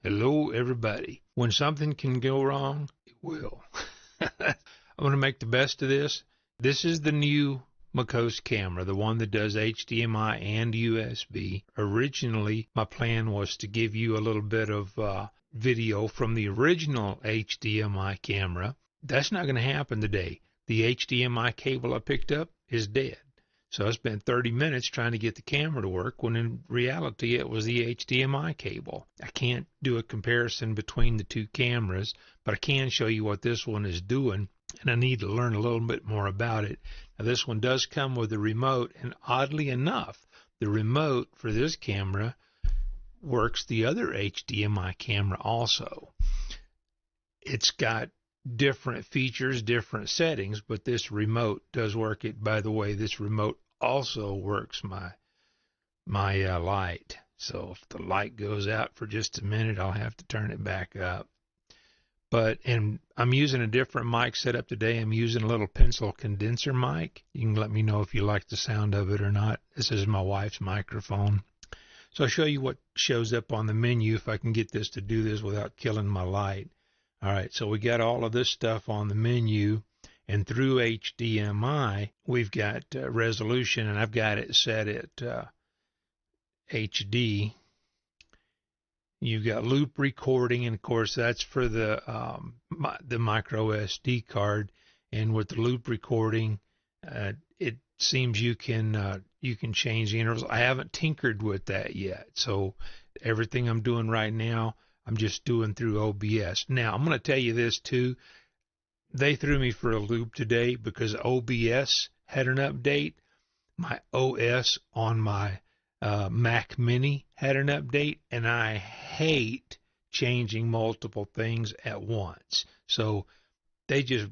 Hello, everybody. When something can go wrong, it will. I'm going to make the best of this. This is the new Mokose camera, the one that does HDMI and USB. Originally, my plan was to give you a little bit of video from the original HDMI camera. That's not going to happen today. The HDMI cable I picked up is dead. So I spent 30 minutes trying to get the camera to work when in reality it was the HDMI cable. I can't do a comparison between the two cameras, but I can show you what this one is doing, and I need to learn a little bit more about it. Now this one does come with a remote, and oddly enough, the remote for this camera works the other HDMI camera also. It's got different features, different settings, but this remote does work it. By the way, this remote also works my light. So if the light goes out for just a minute, I'll have to turn it back up. And I'm using a different mic setup today. I'm using a little pencil condenser mic. You can let me know if you like the sound of it or not. This is my wife's microphone. So I'll show you what shows up on the menu if I can get this to do this without killing my light. All right, so we got all of this stuff on the menu, and through HDMI, we've got resolution, and I've got it set at HD. You've got loop recording, and of course that's for the micro SD card. And with the loop recording, it seems you can change the intervals. I haven't tinkered with that yet, so everything I'm doing right now, I'm just doing through OBS. Now, I'm going to tell you this, too. They threw me for a loop today because OBS had an update. My OS on my Mac Mini had an update, and I hate changing multiple things at once. So they just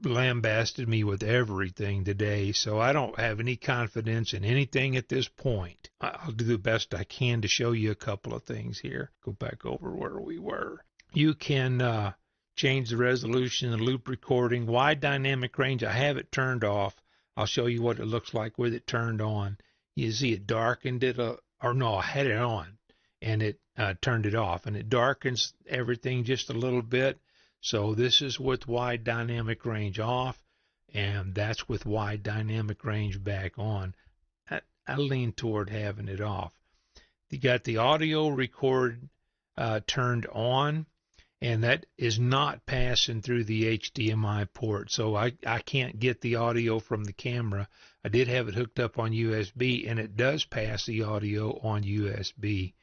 lambasted me with everything today, so I don't have any confidence in anything at this point. I'll do the best I can to show you a couple of things here. Go back over where we were. You can change the resolution, the loop recording, wide dynamic range. I have it turned off. I'll show you what it looks like with it turned on. You see it darkened it, or no, I had it on, and it turned it off, and it darkens everything just a little bit. So this is with wide dynamic range off, and that's with wide dynamic range back on. I lean toward having it off. You got the audio record turned on, and that is not passing through the HDMI port, so I can't get the audio from the camera. I did have it hooked up on USB, and it does pass the audio on USB.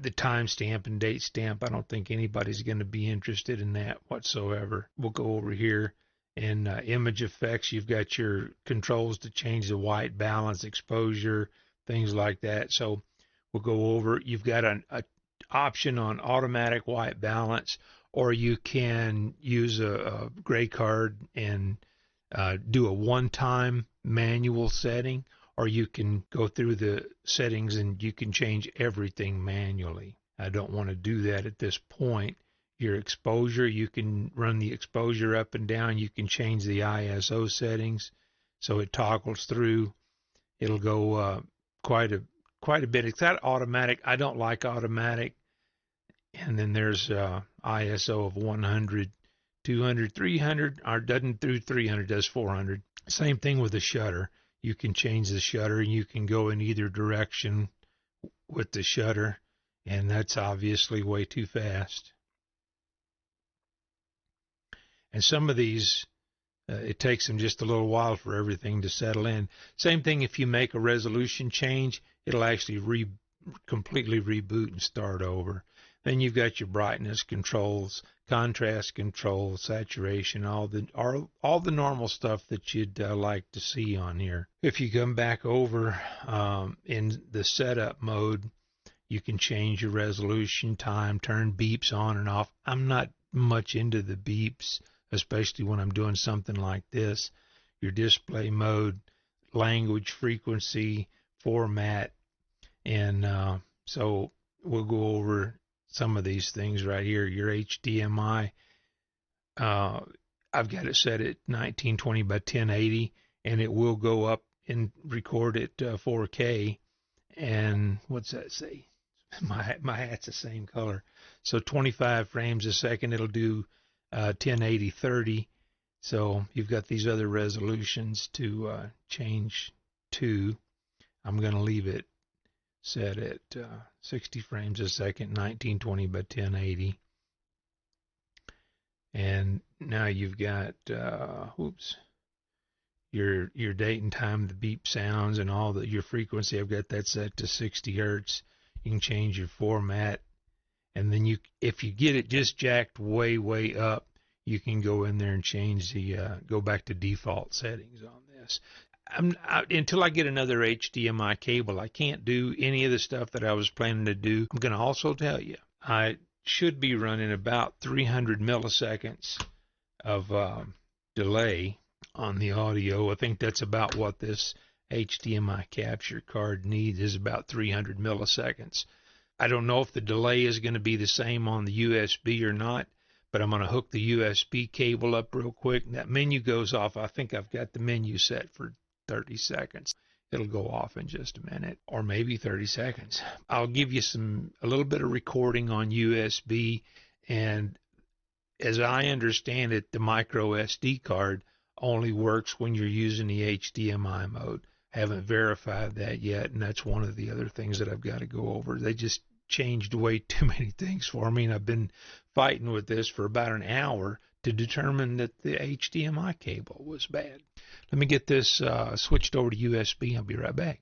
The timestamp and date stamp, I don't think anybody's going to be interested in that whatsoever. We'll go over here in image effects. You've got your controls to change the white balance, exposure, things like that. So we'll go over. You've got an option on automatic white balance, or you can use a gray card and do a one-time manual setting, or you can go through the settings and you can change everything manually. I don't want to do that at this point. Your exposure, you can run the exposure up and down. You can change the ISO settings so it toggles through. It'll go quite a bit. It's not automatic. I don't like automatic. And then there's ISO of 100, 200, 300, or doesn't do 300, does 400. Same thing with the shutter. You can change the shutter, and you can go in either direction with the shutter, and that's obviously way too fast. And some of these, it takes them just a little while for everything to settle in. Same thing if you make a resolution change, it'll actually completely reboot and start over. Then you've got your brightness controls, contrast control, saturation, all the normal stuff that you'd like to see on here. If you come back over in the setup mode, you can change your resolution, time, turn beeps on and off. I'm not much into the beeps, especially when I'm doing something like this. Your display mode, language, frequency, format, and so we'll go over some of these things right here. Your HDMI, I've got it set at 1920 by 1080, and it will go up and record at 4K. And what's that say? My hat's the same color. So 25 frames a second, it'll do 1080 30. So you've got these other resolutions to change to. I'm going to leave it set at 60 frames a second, 1920 by 1080. And now you've got your date and time, the beep sounds, and all your frequency. I've got that set to 60 hertz. You can change your format, and then if you get it just jacked way up, you can go in there and change go back to default settings on this. Until I get another HDMI cable, I can't do any of the stuff that I was planning to do. I'm going to also tell you, I should be running about 300 milliseconds of delay on the audio. I think that's about what this HDMI capture card needs, is about 300 milliseconds. I don't know if the delay is going to be the same on the USB or not, but I'm going to hook the USB cable up real quick. And that menu goes off. I think I've got the menu set for 30 seconds. It'll go off in just a minute, or maybe 30 seconds. I'll give you a little bit of recording on USB, and as I understand it, the micro SD card only works when you're using the HDMI mode. Haven't verified that yet, and that's one of the other things that I've got to go over. They just changed way too many things for me, and I've been fighting with this for about an hour to determine that the HDMI cable was bad. Let me get this switched over to USB. I'll be right back.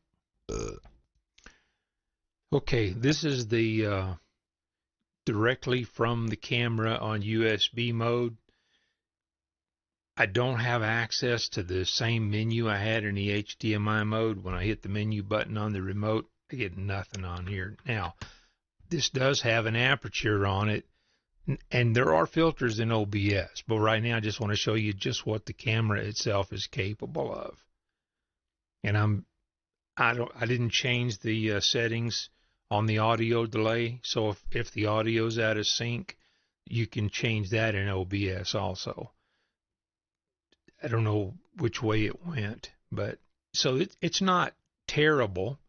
Okay, this is the directly from the camera on USB mode. I don't have access to the same menu I had in the HDMI mode. When I hit the menu button on the remote, I get nothing on here. Now, this does have an aperture on it, and there are filters in OBS, but right now I just want to show you just what the camera itself is capable of. And I didn't change the settings on the audio delay, so if the audio's out of sync, you can change that in OBS also. I don't know which way it went, but so it's not terrible.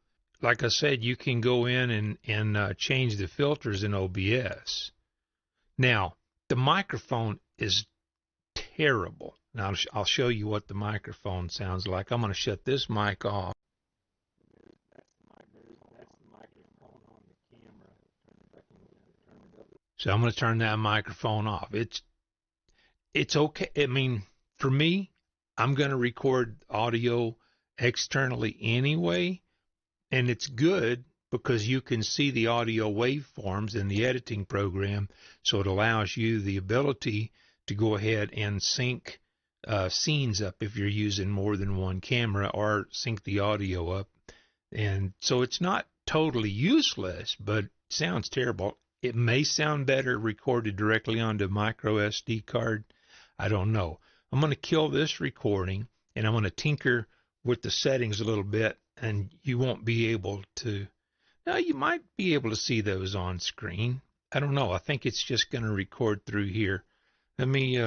Like I said, you can go in and change the filters in OBS. Now, the microphone is terrible. Now, I'll show you what the microphone sounds like. I'm going to shut this mic off. That's the microphone on the camera. So I'm going to turn that microphone off. It's okay. I mean, for me, I'm going to record audio externally anyway, and it's good because you can see the audio waveforms in the editing program, so it allows you the ability to go ahead and sync scenes up if you're using more than one camera, or sync the audio up. And so it's not totally useless, but it sounds terrible. It may sound better recorded directly onto a micro SD card. I don't know. I'm going to kill this recording, and I'm going to tinker with the settings a little bit, and you won't be able to. Now, you might be able to see those on screen. I don't know. I think it's just going to record through here. Let me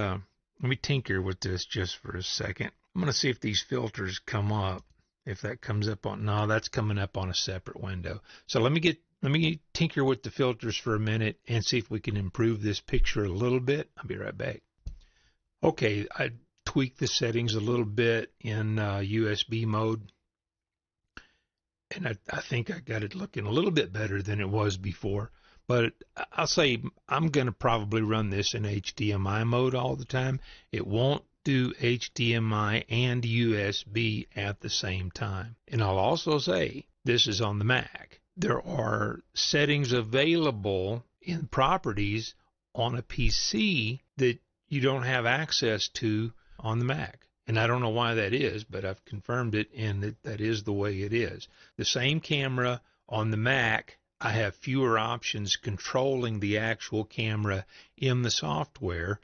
tinker with this just for a second. I'm going to see if these filters come up. If that comes up on, no, that's coming up on a separate window. So let me tinker with the filters for a minute and see if we can improve this picture a little bit. I'll be right back. Okay, I tweaked the settings a little bit in USB mode, and I think I got it looking a little bit better than it was before. But I'll say I'm going to probably run this in HDMI mode all the time. It won't do HDMI and USB at the same time. And I'll also say this is on the Mac. There are settings available in properties on a PC that you don't have access to on the Mac. And I don't know why that is, but I've confirmed it, and that is the way it is. The same camera on the Mac, I have fewer options controlling the actual camera in the software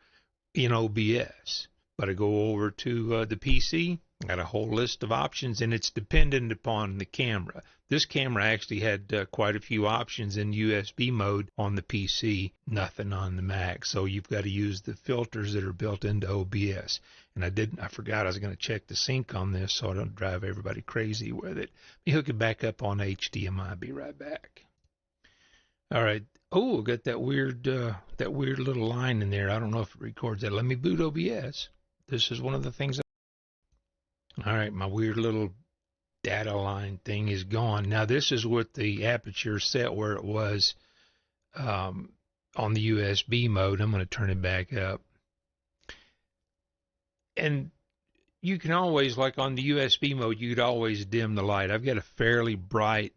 in OBS. But I go over to the PC, I got a whole list of options, and it's dependent upon the camera. This camera actually had quite a few options in USB mode on the PC, nothing on the Mac. So you've got to use the filters that are built into OBS. And I forgot I was going to check the sync on this so I don't drive everybody crazy with it. Let me hook it back up on HDMI. I'll be right back. All right. Oh, got that weird little line in there. I don't know if it records that. Let me boot OBS. This is one of the things. All right, my weird little data line thing is gone. Now this is with the aperture set where it was on the USB mode. I'm going to turn it back up. And you can always, like on the USB mode, you could always dim the light. I've got a fairly bright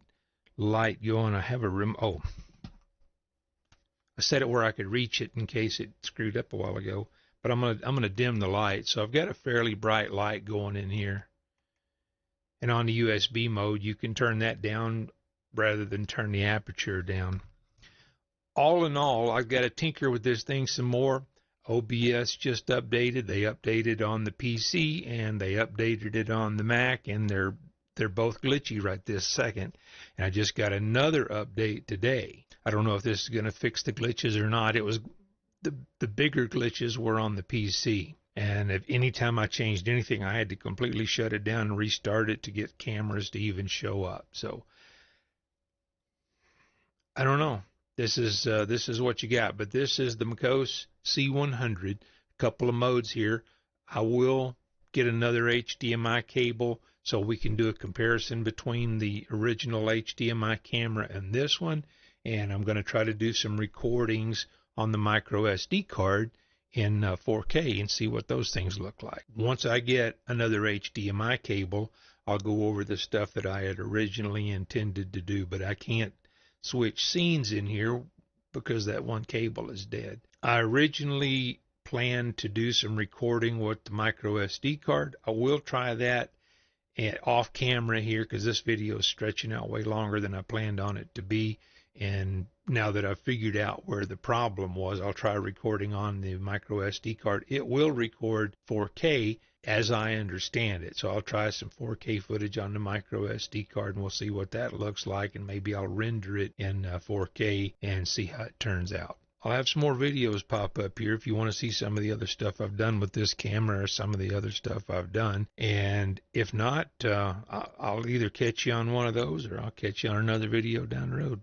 light going. I have a remote. Oh, I set it where I could reach it in case it screwed up a while ago. But I'm gonna dim the light. So I've got a fairly bright light going in here. And on the USB mode, you can turn that down rather than turn the aperture down. All in all, I've got to tinker with this thing some more. OBS just updated. They updated on the PC and they updated it on the Mac, and they're both glitchy right this second. And I just got another update today. I don't know if this is going to fix the glitches or not. It was the bigger glitches were on the PC. And if anytime I changed anything, I had to completely shut it down and restart it to get cameras to even show up. So I don't know. This is what you got, but this is the Mokose C100. A couple of modes here. I will get another HDMI cable so we can do a comparison between the original HDMI camera and this one. And I'm going to try to do some recordings on the micro SD card in 4K and see what those things look like. Once I get another HDMI cable, I'll go over the stuff that I had originally intended to do, but I can't switch scenes in here because that one cable is dead. I originally planned to do some recording with the micro SD card. I will try that off camera here because this video is stretching out way longer than I planned on it to be. And now that I've figured out where the problem was, I'll try recording on the micro SD card. It will record 4K as I understand it. So I'll try some 4K footage on the micro SD card and we'll see what that looks like. And maybe I'll render it in 4K and see how it turns out. I'll have some more videos pop up here if you want to see some of the other stuff I've done with this camera or some of the other stuff I've done. And if not, I'll either catch you on one of those or I'll catch you on another video down the road.